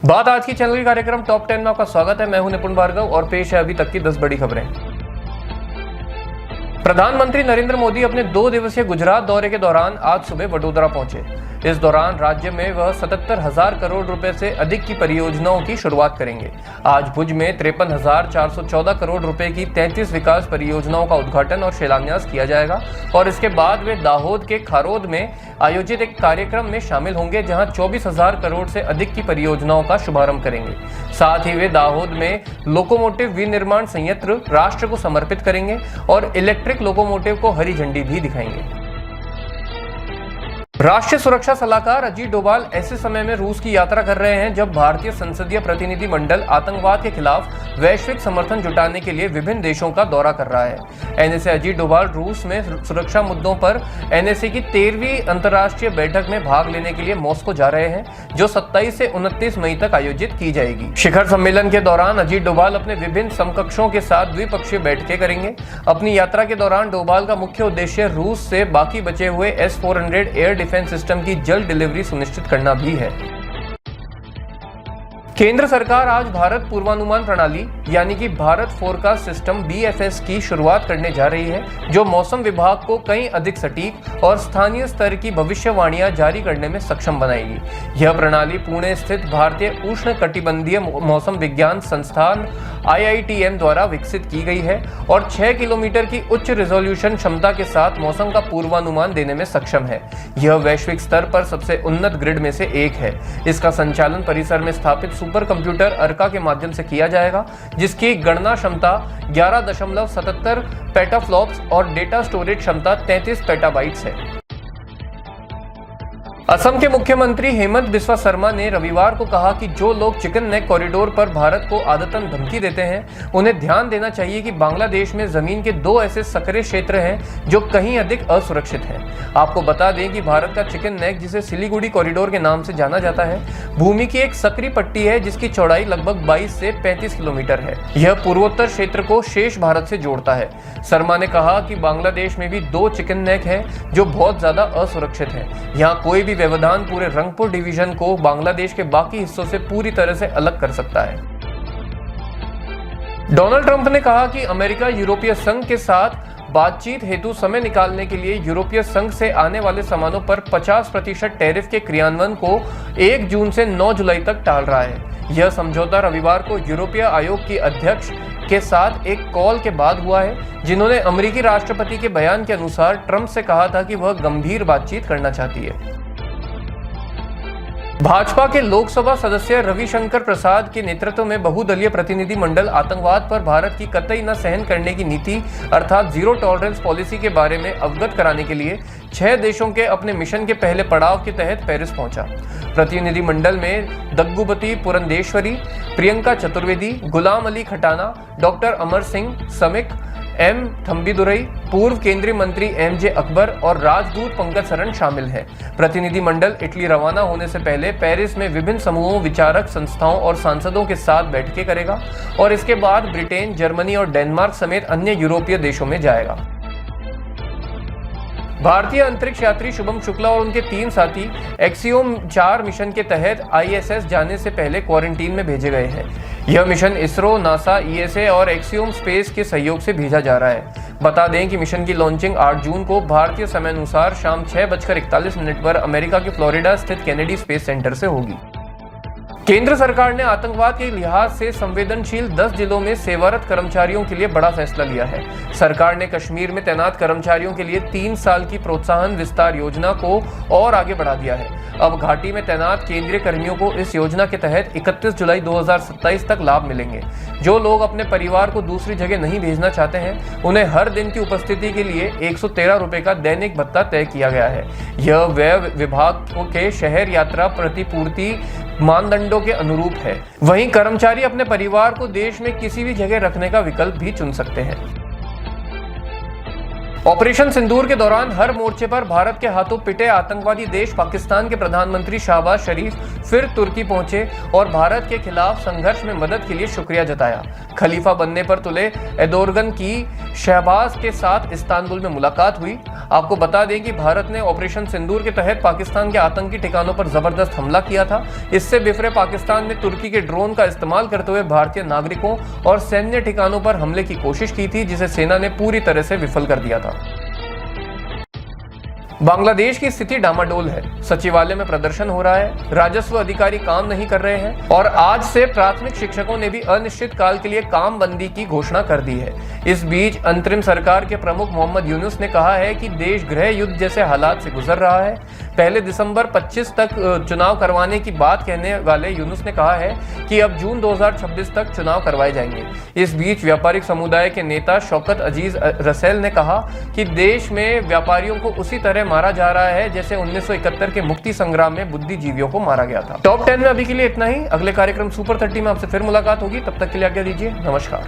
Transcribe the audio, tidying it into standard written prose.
बात आज की चैनल के कार्यक्रम टॉप 10 में आपका स्वागत है। मैं हूं निपुण भार्गव और पेश है अभी तक की 10 बड़ी खबरें। प्रधानमंत्री नरेंद्र मोदी अपने 2 दिवसीय गुजरात दौरे के दौरान आज सुबह वडोदरा पहुंचे। इस दौरान राज्य में वह 77,000 करोड़ रुपए से अधिक की परियोजनाओं की शुरुआत करेंगे। आज भुज में 53,414 करोड़ रुपए की 33 विकास परियोजनाओं का उद्घाटन और शिलान्यास किया जाएगा और इसके बाद वे दाहोद के खारोद में आयोजित एक कार्यक्रम में शामिल होंगे, जहां 24,000 करोड़ से अधिक की परियोजनाओं का शुभारंभ करेंगे। साथ ही वे दाहोद में लोकोमोटिव विनिर्माण संयंत्र राष्ट्र को समर्पित करेंगे और इलेक्ट्रिक लोकोमोटिव को हरी झंडी भी दिखाएंगे। राष्ट्रीय सुरक्षा सलाहकार अजीत डोभाल ऐसे समय में रूस की यात्रा कर रहे हैं जब भारतीय संसदीय प्रतिनिधि मंडल आतंकवाद के खिलाफ वैश्विक समर्थन जुटाने के लिए विभिन्न देशों का दौरा कर रहा है। एनएसए अजीत डोभाल रूस में सुरक्षा मुद्दों पर एनएसए की 13वीं अंतर्राष्ट्रीय बैठक में भाग लेने के लिए मॉस्को जा रहे हैं, जो 27 से 29 मई तक आयोजित की जाएगी। शिखर सम्मेलन के दौरान अजीत डोभाल अपने विभिन्न समकक्षों के साथ द्विपक्षीय बैठकें करेंगे। अपनी यात्रा के दौरान डोभाल का मुख्य उद्देश्य रूस से बाकी बचे हुए S-400 एयर डिफेंस सिस्टम की जल्द डिलीवरी सुनिश्चित करना भी है। केंद्र सरकार आज भारत पूर्वानुमान प्रणाली यानी कि भारत फोरकास्ट सिस्टम BFS की शुरुआत करने जा रही है, जो मौसम विभाग को कई अधिक सटीक और स्थानीय स्तर की भविष्यवाणियां जारी करने में सक्षम बनाएगी। यह प्रणाली पुणे स्थित भारतीय उष्णकटिबंधीय मौसम विज्ञान संस्थान IITM द्वारा विकसित की गई है और 6 किलोमीटर की उच्च रिजोल्यूशन क्षमता के साथ मौसम का पूर्वानुमान देने में सक्षम है। यह वैश्विक स्तर पर सबसे उन्नत ग्रिड में से एक है। इसका संचालन परिसर में स्थापित सुपर कंप्यूटर अर्का के माध्यम से किया जाएगा, जिसकी गणना क्षमता 11.77 पेटाफ्लॉप्स और डेटा स्टोरेज क्षमता 33 पेटाबाइट्स है। असम के मुख्यमंत्री हेमंत बिस्वा शर्मा ने रविवार को कहा कि जो लोग चिकन नेक कॉरिडोर पर भारत को आदतन धमकी देते हैं, उन्हें ध्यान देना चाहिए कि बांग्लादेश में जमीन के 2 ऐसे सक्रिय क्षेत्र हैं जो कहीं अधिक असुरक्षित हैं। आपको बता दें कि भारत का चिकन नेक, जिसे सिलीगुड़ी कॉरिडोर के नाम से जाना जाता है, भूमि की एक सक्रिय पट्टी है जिसकी चौड़ाई लगभग 22 से 35 किलोमीटर है। यह पूर्वोत्तर क्षेत्र को शेष भारत से जोड़ता है। शर्मा ने कहा कि बांग्लादेश में भी 2 चिकन नेक हैं जो बहुत ज्यादा असुरक्षित हैं। यहाँ कोई भी व्यवधान पूरे रंगपुर डिवीजन को बांग्लादेश के बाकी हिस्सों से पूरी तरह से अलग कर सकता है। डोनाल्ड ट्रंप ने कहा कि अमेरिका यूरोपीय संघ के साथ बातचीत हेतु समय निकालने के लिए यूरोपीय संघ से आने वाले सामानों पर 50% टैरिफ के क्रियान्वयन को 1 जून से 9 जुलाई तक टाल रहा है। यह समझौता रविवार को यूरोपीय आयोग की अध्यक्ष के साथ एक कॉल के बाद हुआ है, जिन्होंने अमेरिकी राष्ट्रपति के बयान के अनुसार ट्रंप से कहा था कि वह गंभीर बातचीत करना चाहती है। भाजपा के लोकसभा सदस्य रविशंकर प्रसाद के नेतृत्व में बहुदलीय प्रतिनिधि मंडल आतंकवाद पर भारत की कतई न सहन करने की नीति अर्थात जीरो टॉलरेंस पॉलिसी के बारे में अवगत कराने के लिए 6 देशों के अपने मिशन के पहले पड़ाव के तहत पेरिस पहुंचा। प्रतिनिधि मंडल में दग्गुबती पुरंदेश्वरी, प्रियंका चतुर्वेदी, गुलाम अली खटाना, डॉक्टर अमर सिंह समिक, M थम्बीदुरई, पूर्व केंद्रीय मंत्री MJ अकबर और राजदूत पंकज शरण शामिल हैं। प्रतिनिधि मंडल इटली रवाना होने से पहले पेरिस में विभिन्न समूहों, विचारक संस्थाओं और सांसदों के साथ बैठकें करेगा और इसके बाद ब्रिटेन, जर्मनी और डेनमार्क समेत अन्य यूरोपीय देशों में जाएगा। भारतीय अंतरिक्ष यात्री शुभम शुक्ला और उनके 3 साथी एक्सियोम 4 मिशन के तहत ISS जाने से पहले क्वारंटीन में भेजे गए हैं। यह मिशन इसरो, नासा, ESA और एक्सियोम स्पेस के सहयोग से भेजा जा रहा है। बता दें कि मिशन की लॉन्चिंग 8 जून को भारतीय समय अनुसार शाम 6:41 पर अमेरिका के फ्लोरिडा स्थित केनेडी स्पेस सेंटर से होगी। केंद्र सरकार ने आतंकवाद के लिहाज से संवेदनशील 10 जिलों में सेवारत कर्मचारियों के लिए बड़ा फैसला लिया है। सरकार ने कश्मीर में तैनात कर्मचारियों के लिए 3 साल की प्रोत्साहन विस्तार योजना को और आगे बढ़ा दिया है। अब घाटी में तैनात केंद्रीय कर्मियों को इस योजना के तहत 31 जुलाई 2027 तक लाभ मिलेंगे। जो लोग अपने परिवार को दूसरी जगह नहीं भेजना चाहते हैं, उन्हें हर दिन की उपस्थिति के लिए 113 रुपए का दैनिक भत्ता तय किया गया है। यह व्यय विभाग के शहर यात्रा प्रतिपूर्ति मानदंडों के अनुरूप है। वहीं कर्मचारी अपने परिवार को देश में किसी भी जगह रखने का विकल्प भी चुन सकते हैं। ऑपरेशन सिंदूर के दौरान हर मोर्चे पर भारत के हाथों पिटे आतंकवादी देश पाकिस्तान के प्रधानमंत्री शहबाज शरीफ फिर तुर्की पहुंचे और भारत के खिलाफ संघर्ष में मदद के लिए शुक्रिया जताया। खलीफा बनने पर तुले एर्दोगन की शहबाज के साथ इस्तांबुल में मुलाकात हुई। आपको बता दें कि भारत ने ऑपरेशन सिंदूर के तहत पाकिस्तान के आतंकी ठिकानों पर जबरदस्त हमला किया था। इससे बिफरे पाकिस्तान ने तुर्की के ड्रोन का इस्तेमाल करते हुए भारतीय नागरिकों और सैन्य ठिकानों पर हमले की कोशिश की थी, जिसे सेना ने पूरी तरह से विफल कर दिया था। बांग्लादेश की स्थिति डामाडोल है। सचिवालय में प्रदर्शन हो रहा है, राजस्व अधिकारी काम नहीं कर रहे हैं और आज से प्राथमिक शिक्षकों ने भी अनिश्चित काल के लिए काम बंदी की घोषणा कर दी है। इस बीच अंतरिम सरकार के प्रमुख मोहम्मद यूनुस ने कहा है कि देश गृह युद्ध जैसे हालात से गुजर रहा है। पहले दिसंबर 25 तक चुनाव करवाने की बात कहने वाले यूनुस ने कहा है कि अब जून 2026 तक चुनाव करवाए जाएंगे। इस बीच व्यापारिक समुदाय के नेता शौकत अजीज रसेल ने कहा कि देश में व्यापारियों को उसी तरह मारा जा रहा है जैसे 1971 के मुक्ति संग्राम में बुद्धिजीवियों को मारा गया था। टॉप 10 में अभी के लिए इतना ही। अगले कार्यक्रम सुपर 30 में आपसे फिर मुलाकात होगी। तब तक के लिए आज्ञा दीजिए। नमस्कार।